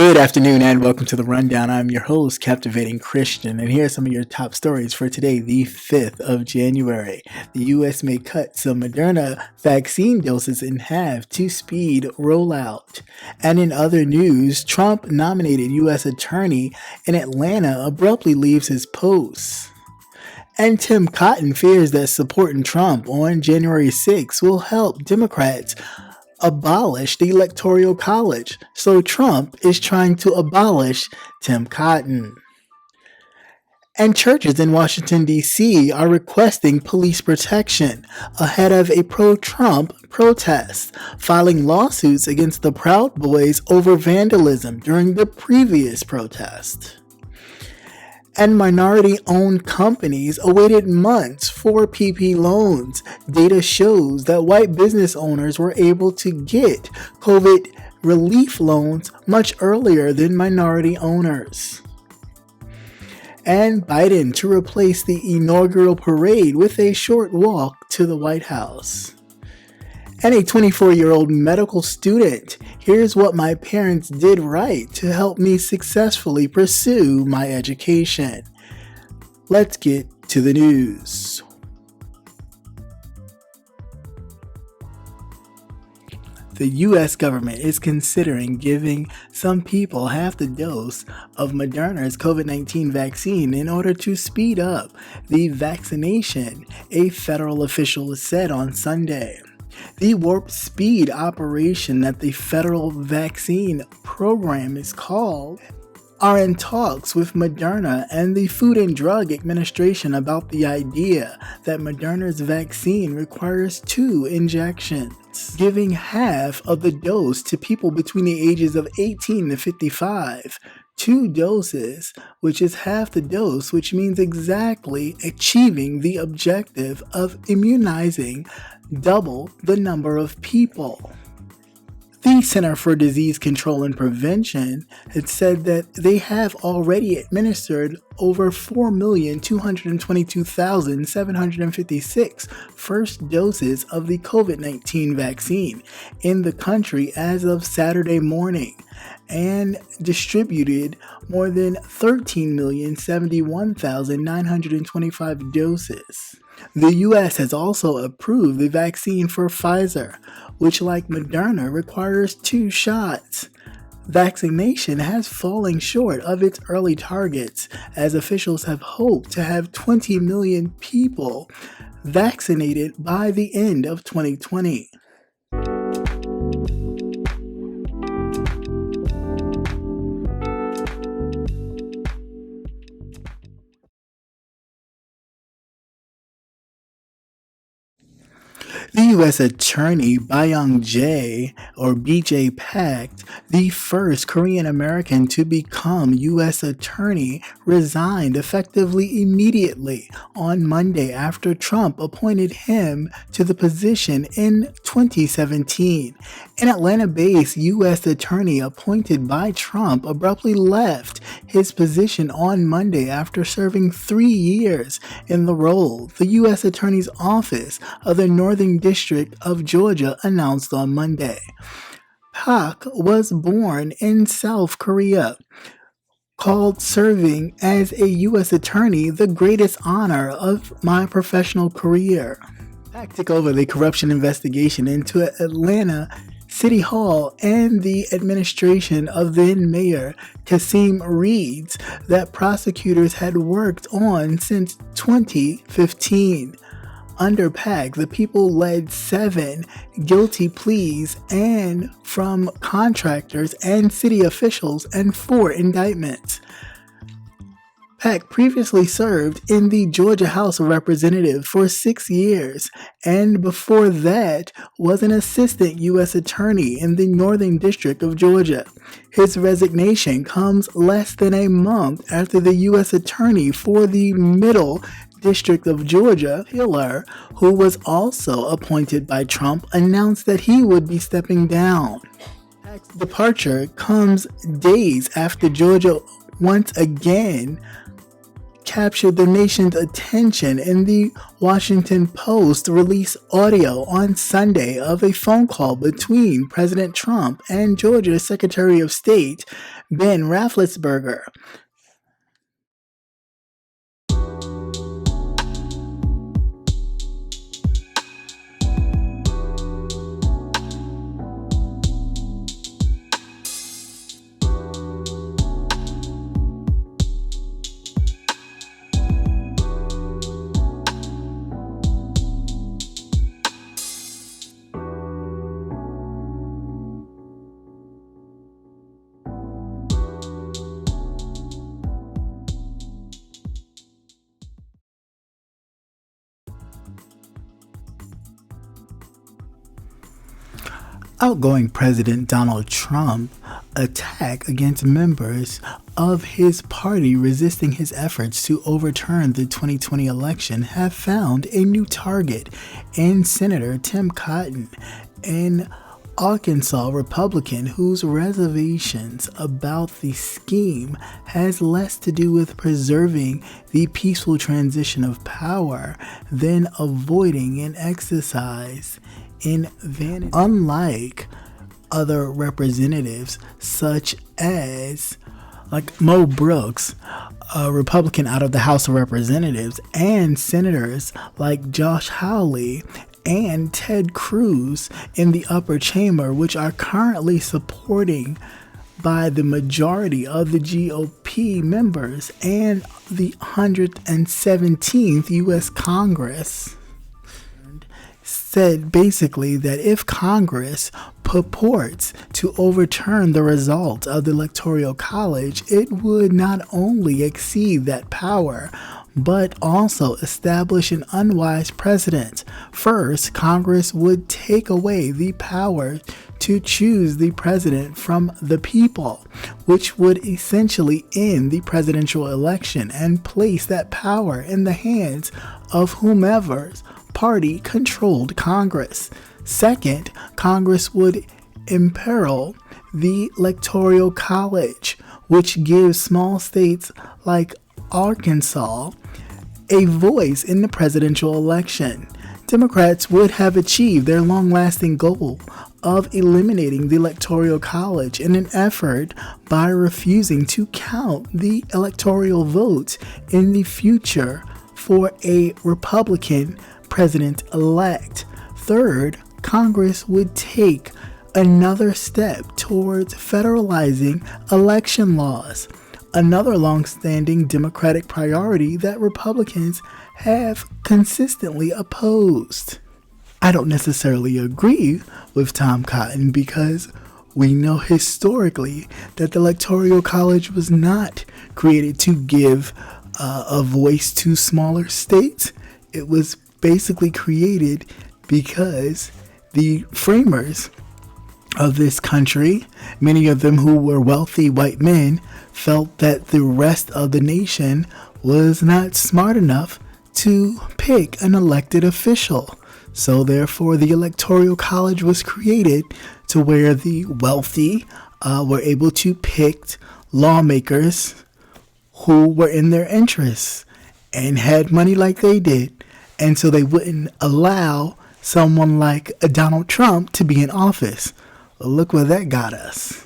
Good afternoon and welcome to The Rundown. I'm your host, Captivating Christian, and here are some of your top stories for today, the 5th of January. The U.S. may cut some Moderna vaccine doses in half to speed rollout. And in other news, Trump nominated U.S. attorney in Atlanta abruptly leaves his post. And Tim Cotton fears that supporting Trump on January 6 will help Democrats abolish the Electoral College. So Trump is trying to abolish Tim Cotton. And churches in Washington, D.C. are requesting police protection ahead of a pro-Trump protest, filing lawsuits against the Proud Boys over vandalism during the previous protest. And minority-owned companies awaited months for PPP loans. Data shows that white business owners were able to get COVID relief loans much earlier than minority owners. And Biden to replace the inaugural parade with a short walk to the White House. And a 24-year-old medical student. Here's what my parents did right to help me successfully pursue my education. Let's get to the news. The U.S. government is considering giving some people half the dose of Moderna's COVID-19 vaccine in order to speed up the vaccination, a federal official said on Sunday. The warp speed operation that the federal vaccine program is called are in talks with Moderna and the Food and Drug Administration about the idea that Moderna's vaccine requires 2 injections, giving half of the dose to people between the ages of 18 to 55. 2 doses, which is half the dose, which means exactly achieving the objective of immunizing double the number of people. The Center for Disease Control and Prevention had said that they have already administered over 4,222,756 first doses of the COVID-19 vaccine in the country as of Saturday morning, and distributed more than 13,071,925 doses. The U.S. has also approved the vaccine for Pfizer, which, like Moderna, requires 2 shots. Vaccination has fallen short of its early targets, as officials have hoped to have 20 million people vaccinated by the end of 2020. The U.S. Attorney Byung Jae, or BJ Pak, the first Korean American to become U.S. Attorney, resigned effectively immediately on Monday after Trump appointed him to the position in 2017. An Atlanta-based U.S. Attorney appointed by Trump abruptly left his position on Monday after serving 3 years in the role, the U.S. Attorney's Office of the Northern District of Georgia announced on Monday. Pak was born in South Korea, called serving as a U.S. Attorney the greatest honor of my professional career. Pak took over the corruption investigation into Atlanta City Hall and the administration of then Mayor Kasim Reeds that prosecutors had worked on since 2015. Under Pak, the people led 7 guilty pleas and from contractors and city officials and 4 indictments. Pak previously served in the Georgia House of Representatives for 6 years, and before that was an assistant U.S. attorney in the Northern District of Georgia. His resignation comes less than a month after the U.S. attorney for the Middle District of Georgia, Hiller, who was also appointed by Trump, announced that he would be stepping down. Pak's departure comes days after Georgia once again captured the nation's attention in the Washington Post released audio on Sunday of a phone call between President Trump and Georgia's Secretary of State Ben Roethlisberger. Outgoing President Donald Trump attack against members of his party resisting his efforts to overturn the 2020 election have found a new target in Senator Tim Cotton, an Arkansas Republican whose reservations about the scheme has less to do with preserving the peaceful transition of power than avoiding an exercise in vanity. Unlike other representatives such as Mo Brooks, a Republican out of the House of Representatives, and senators like Josh Hawley and Ted Cruz in the upper chamber, which are currently supporting by the majority of the GOP members and the 117th U.S. Congress, said basically that if Congress purports to overturn the result of the Electoral College, it would not only exceed that power, but also establish an unwise precedent. First, Congress would take away the power to choose the president from the people, which would essentially end the presidential election and place that power in the hands of whomever's party controlled Congress. Second, Congress would imperil the Electoral College, which gives small states like Arkansas a voice in the presidential election. Democrats would have achieved their long-lasting goal of eliminating the Electoral College in an effort by refusing to count the electoral votes in the future for a Republican president-elect. Third, Congress would take another step towards federalizing election laws, another long-standing Democratic priority that Republicans have consistently opposed. I don't necessarily agree with Tom Cotton because we know historically that the Electoral College was not created to give a voice to smaller states. It was basically created because the framers of this country, many of them who were wealthy white men, felt that the rest of the nation was not smart enough to pick an elected official. So therefore, the Electoral College was created to where the wealthy were able to pick lawmakers who were in their interests and had money like they did. And so they wouldn't allow someone like Donald Trump to be in office. Well, look where that got us.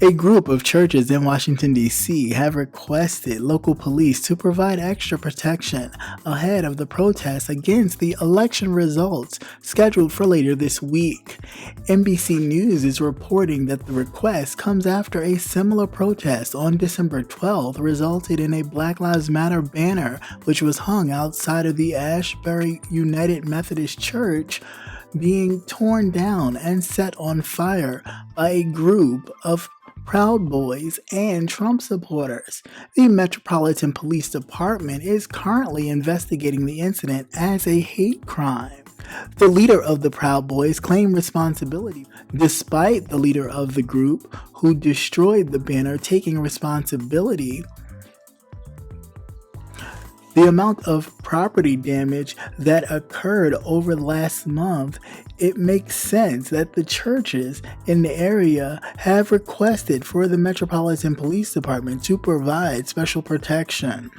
A group of churches in Washington, D.C. have requested local police to provide extra protection ahead of the protests against the election results scheduled for later this week. NBC News is reporting that the request comes after a similar protest on December 12th resulted in a Black Lives Matter banner which was hung outside of the Ashbury United Methodist Church being torn down and set on fire by a group of Proud Boys and Trump supporters. The Metropolitan Police Department is currently investigating the incident as a hate crime. The leader of the Proud Boys claimed responsibility, despite the leader of the group who destroyed the banner taking responsibility. The amount of property damage that occurred over last month, it makes sense that the churches in the area have requested for the Metropolitan Police Department to provide special protection.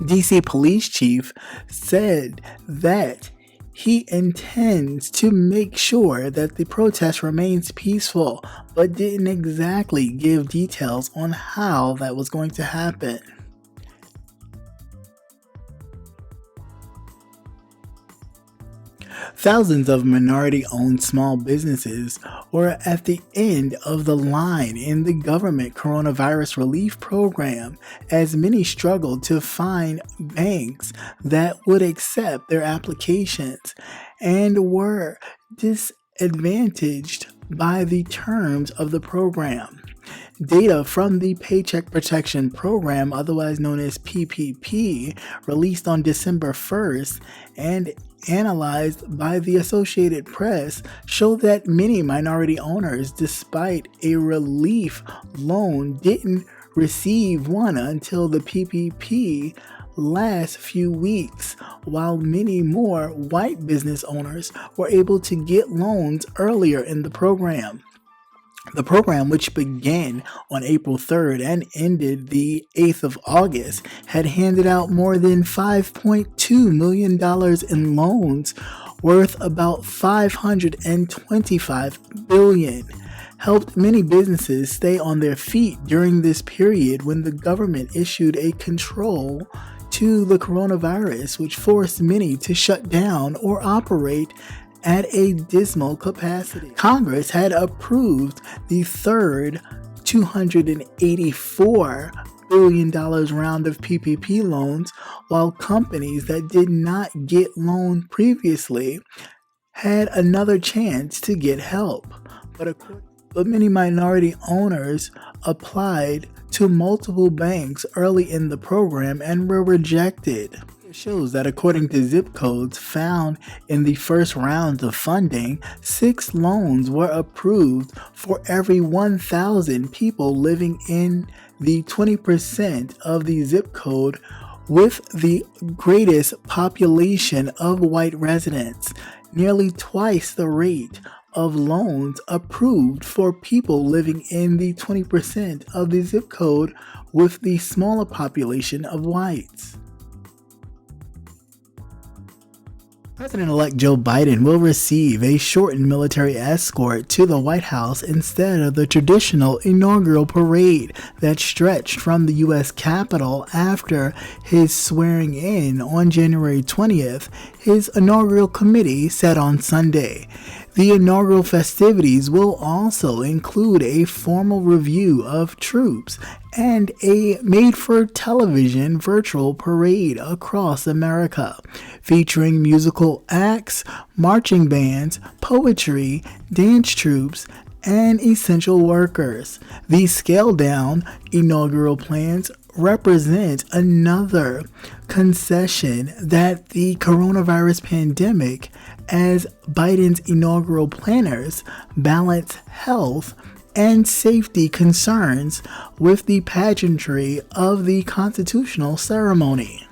DC Police Chief said that he intends to make sure that the protest remains peaceful, but didn't exactly give details on how that was going to happen. Thousands of minority-owned small businesses were at the end of the line in the government coronavirus relief program, as many struggled to find banks that would accept their applications and were disadvantaged by the terms of the program. Data from the Paycheck Protection Program, otherwise known as PPP, released on December 1st and analyzed by the Associated Press, show that many minority owners, despite a relief loan, didn't receive one until the PPP last few weeks, while many more white business owners were able to get loans earlier in the program. The program, which began on April 3rd and ended the 8th of August, had handed out more than $5.2 million in loans worth about $525 billion, helped many businesses stay on their feet during this period when the government issued a control to the coronavirus, which forced many to shut down or operate at a dismal capacity. Congress had approved the third $284 billion round of PPP loans, while companies that did not get loaned previously had another chance to get help. But many minority owners applied to multiple banks early in the program and were rejected. It shows that according to zip codes found in the first round of funding, 6 loans were approved for every 1,000 people living in the 20% of the zip code with the greatest population of white residents, nearly twice the rate of loans approved for people living in the 20% of the zip code with the smaller population of whites. President-elect Joe Biden will receive a shortened military escort to the White House instead of the traditional inaugural parade that stretched from the U.S. Capitol after his swearing in on January 20th, his inaugural committee said on Sunday. The inaugural festivities will also include a formal review of troops and a made-for-television virtual parade across America, featuring musical acts, marching bands, poetry, dance troupes, and essential workers. These scaled-down inaugural plans represent another concession that the coronavirus pandemic, as Biden's inaugural planners balance health and safety concerns with the pageantry of the constitutional ceremony.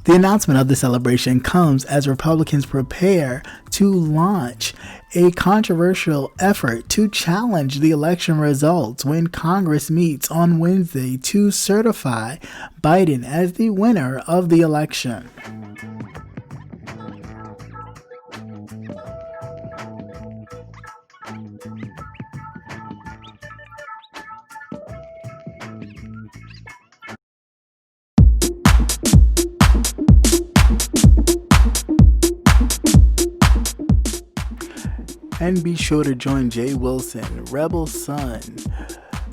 The announcement of the celebration comes as Republicans prepare to launch a controversial effort to challenge the election results when Congress meets on Wednesday to certify Biden as the winner of the election. And be sure to join Jay Wilson, Rebel Sun,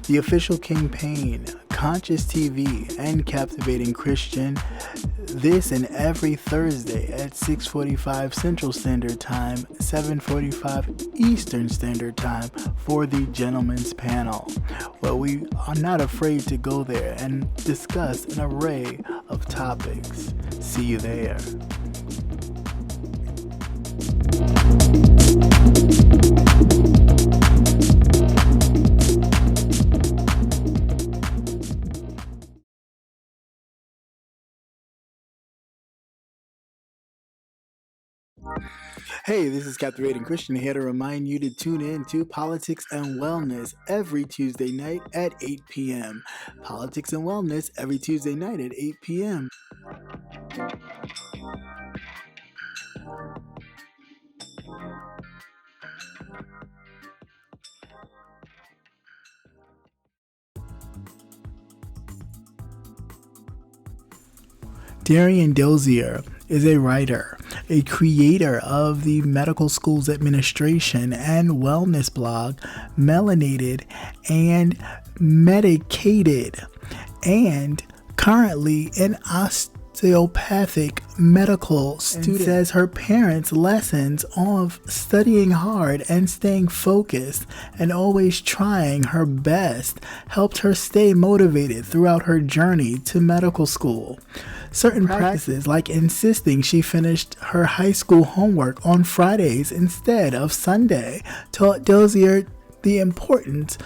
The Official Campaign, Conscious TV, and Captivating Christian this and every Thursday at 6:45 Central Standard Time, 7:45 Eastern Standard Time for the Gentleman's Panel, where we are not afraid to go there and discuss an array of topics. See you there. Hey, this is Captivating Christian here to remind you to tune in to Politics and Wellness every Tuesday night at 8 p.m. Politics and Wellness every Tuesday night at 8 p.m. Darian Dozier is a writer, a creator of the Medical Schools Administration and wellness blog Melanated and Medicated, and currently an osteopathic medical student. And says her parents' lessons of studying hard and staying focused and always trying her best helped her stay motivated throughout her journey to medical school. Certain practices, like insisting she finished her high school homework on Fridays instead of Sunday, taught Dozier the importance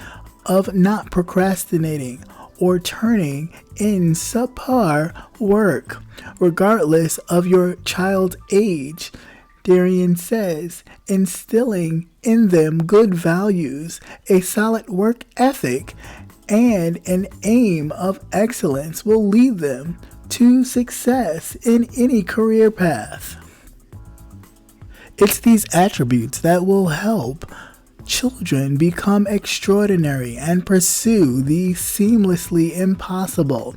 of not procrastinating or turning in subpar work, regardless of your child's age. Darian says instilling in them good values, a solid work ethic, and an aim of excellence will lead them to success in any career path. It's these attributes that will help children become extraordinary and pursue the seamlessly impossible.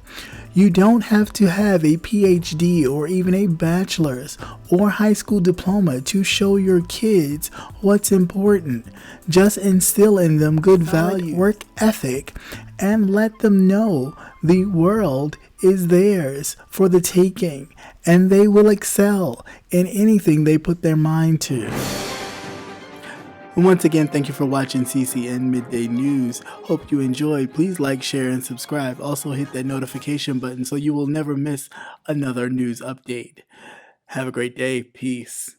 You don't have to have a PhD or even a bachelor's or high school diploma to show your kids what's important. Just instill in them good value, work ethic, and let them know the world is theirs for the taking, and they will excel in anything they put their mind to. Once again, thank you for watching CCN Midday News. Hope you enjoyed. Please like, share, and subscribe. Also hit that notification button so you will never miss another news update. Have a great day. Peace.